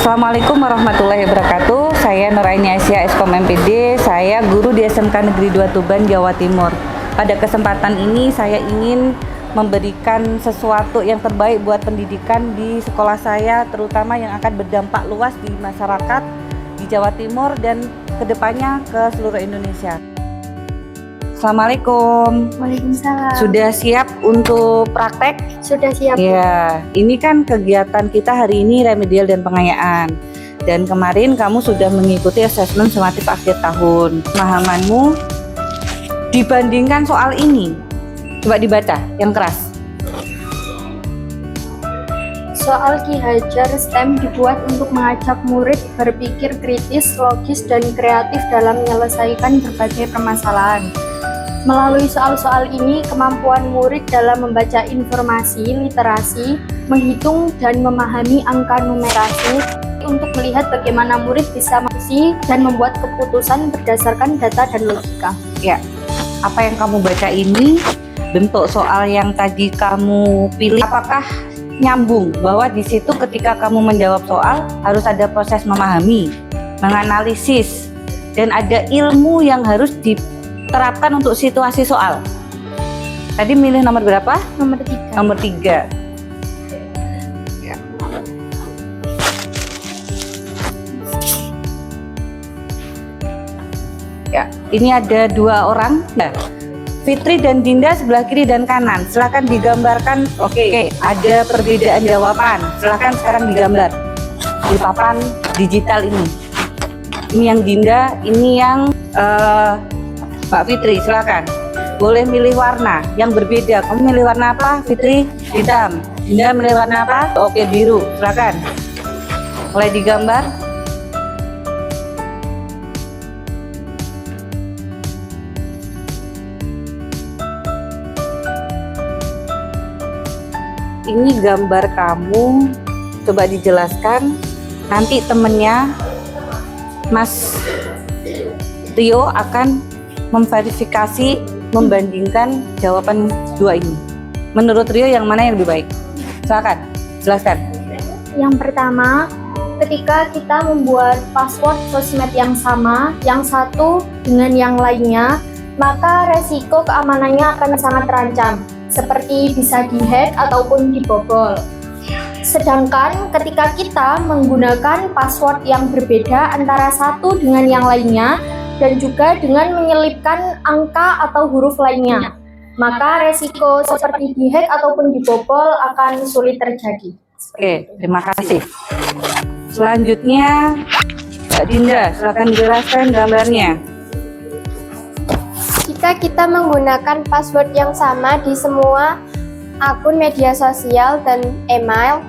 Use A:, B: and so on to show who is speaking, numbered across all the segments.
A: Assalamualaikum warahmatullahi wabarakatuh. Saya Nuraini Asia, Eskom MPD. Saya guru di SMK Negeri 2 Tuban, Jawa Timur. Pada kesempatan ini saya ingin memberikan sesuatu yang terbaik buat pendidikan di sekolah saya, terutama yang akan berdampak luas di masyarakat di Jawa Timur dan kedepannya ke seluruh Indonesia. Assalamualaikum.
B: Waalaikumsalam.
A: Sudah siap untuk praktek?
B: Sudah siap.
A: Ya, ini kan kegiatan kita hari ini remedial dan pengayaan. Dan kemarin kamu sudah mengikuti asesmen sumatif akhir tahun. Pemahamanmu dibandingkan soal ini, coba dibaca yang keras.
B: Soal Ki Hajar STEM dibuat untuk mengajak murid berpikir kritis, logis, dan kreatif dalam menyelesaikan berbagai permasalahan. Melalui soal-soal ini, kemampuan murid dalam membaca informasi, literasi, menghitung dan memahami angka numerasi untuk melihat bagaimana murid bisa mengerti dan membuat keputusan berdasarkan data dan logika.
A: Ya, apa yang kamu baca ini, bentuk soal yang tadi kamu pilih, apakah nyambung bahwa di situ ketika kamu menjawab soal harus ada proses memahami, menganalisis, dan ada ilmu yang harus diterapkan untuk situasi soal. Tadi milih nomor berapa?
B: Nomor 3.
A: Nomor 3. Ya, ini ada 2 orang. Ya. Fitri dan Dinda sebelah kiri dan kanan. Silakan digambarkan. Oke, ada perbedaan jawaban. Silakan sekarang digambar di papan digital ini. Ini yang Dinda, ini yang Mbak Fitri. Silakan. Boleh milih warna yang berbeda. Kamu milih warna apa, Fitri? Hitam. Dinda milih warna apa? Oke, biru. Silakan. Mulai digambar. Ini gambar kamu, coba dijelaskan. Nanti temennya Mas Rio akan memverifikasi, membandingkan jawaban 2 ini. Menurut Rio yang mana yang lebih baik? Silakan, jelaskan.
B: Yang pertama, ketika kita membuat password sosmed yang sama, yang satu dengan yang lainnya, maka resiko keamanannya akan sangat terancam, seperti bisa dihack ataupun dibobol. Sedangkan ketika kita menggunakan password yang berbeda antara satu dengan yang lainnya dan juga dengan menyelipkan angka atau huruf lainnya, maka resiko seperti dihack ataupun dibobol akan sulit terjadi.
A: Oke, terima kasih. Selanjutnya, Mbak Dinda, silakan jelaskan gambarnya.
C: Jika kita menggunakan password yang sama di semua akun media sosial dan email,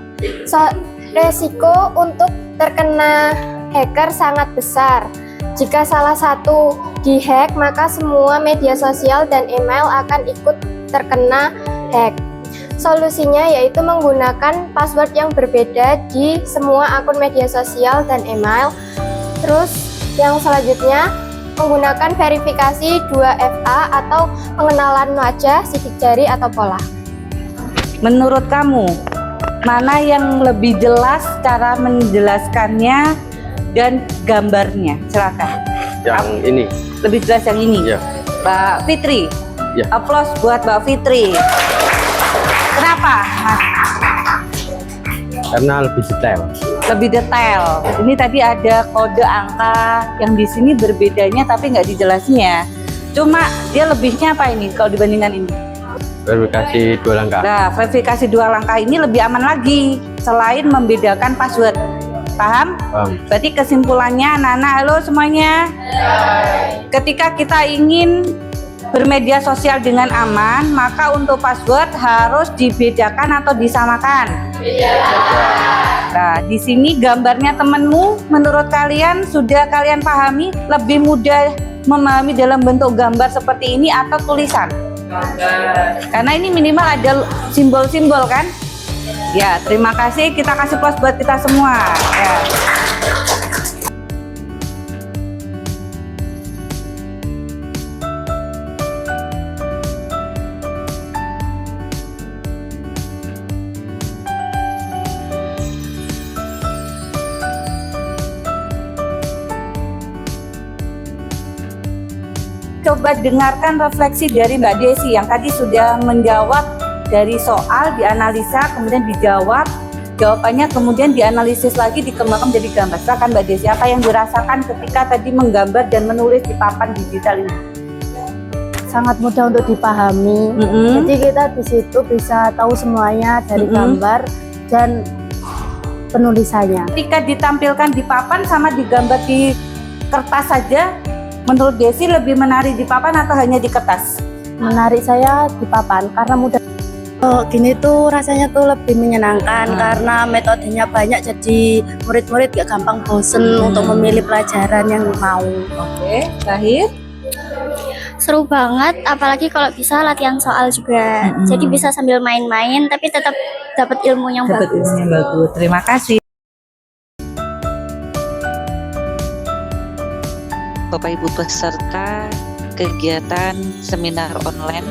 C: resiko untuk terkena hacker sangat besar. Jika salah satu dihack, maka semua media sosial dan email akan ikut terkena hack. Solusinya yaitu menggunakan password yang berbeda di semua akun media sosial dan email. Terus yang selanjutnya, menggunakan verifikasi 2FA atau pengenalan wajah, sidik jari, atau pola.
A: Menurut kamu, mana yang lebih jelas cara menjelaskannya dan gambarnya? Silakan.
D: Yang ini.
A: Lebih jelas yang ini.
D: Ya.
A: Mbak Fitri.
D: Ya.
A: Aplaus buat Mbak Fitri. Kenapa, Mas?
D: Karena lebih detail.
A: Lebih detail. Ini tadi ada kode angka yang di sini berbedanya tapi nggak dijelasinnya. Cuma dia lebihnya apa ini kalau dibandingkan ini?
D: Verifikasi 2 langkah.
A: Nah, verifikasi 2 langkah ini lebih aman lagi selain membedakan password. Paham?
D: Paham.
A: Berarti kesimpulannya, anak-anak, halo semuanya. Ketika kita ingin bermedia sosial dengan aman, maka untuk password harus dibedakan atau disamakan. Nah, di sini gambarnya temenmu, menurut kalian sudah kalian pahami? Lebih mudah memahami dalam bentuk gambar seperti ini atau tulisan? Karena ini minimal ada simbol-simbol kan? Ya, terima kasih. Kita kasih plus buat kita semua. Ya. coba dengarkan refleksi dari Mbak Desi yang tadi sudah menjawab dari soal, dianalisa, kemudian dijawab. Jawabannya kemudian dianalisis lagi, dikembangkan menjadi gambar. Silakan Mbak Desi, apa yang dirasakan ketika tadi menggambar dan menulis di papan digital ini?
E: Sangat mudah untuk dipahami. Jadi kita di situ bisa tahu semuanya dari gambar dan penulisannya.
A: Ketika ditampilkan di papan sama digambar di kertas saja, menurut Desi lebih menarik di papan atau hanya di kertas?
E: Menarik saya di papan karena mudah. Gini tuh rasanya tuh lebih menyenangkan karena metodenya banyak, jadi murid-murid gak gampang bosen untuk memilih pelajaran yang mau.
A: Oke, Zahir.
F: Seru banget, apalagi kalau bisa latihan soal juga. Jadi bisa sambil main-main tapi tetap dapat ilmu yang
A: Dapat
F: bagus.
A: ilmu yang bagus. Terima kasih.
G: Bapak Ibu peserta kegiatan seminar online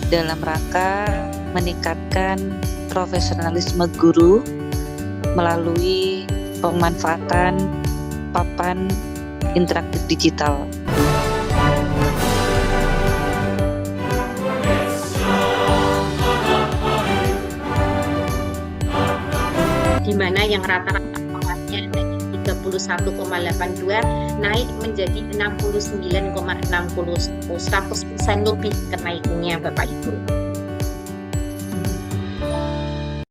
G: dalam rangka meningkatkan profesionalisme guru melalui pemanfaatan papan interaktif digital.
H: Di mana yang rata-rata kelasnya dari 31,82 naik menjadi 69,60, 100% lebih kenaikannya Bapak Ibu.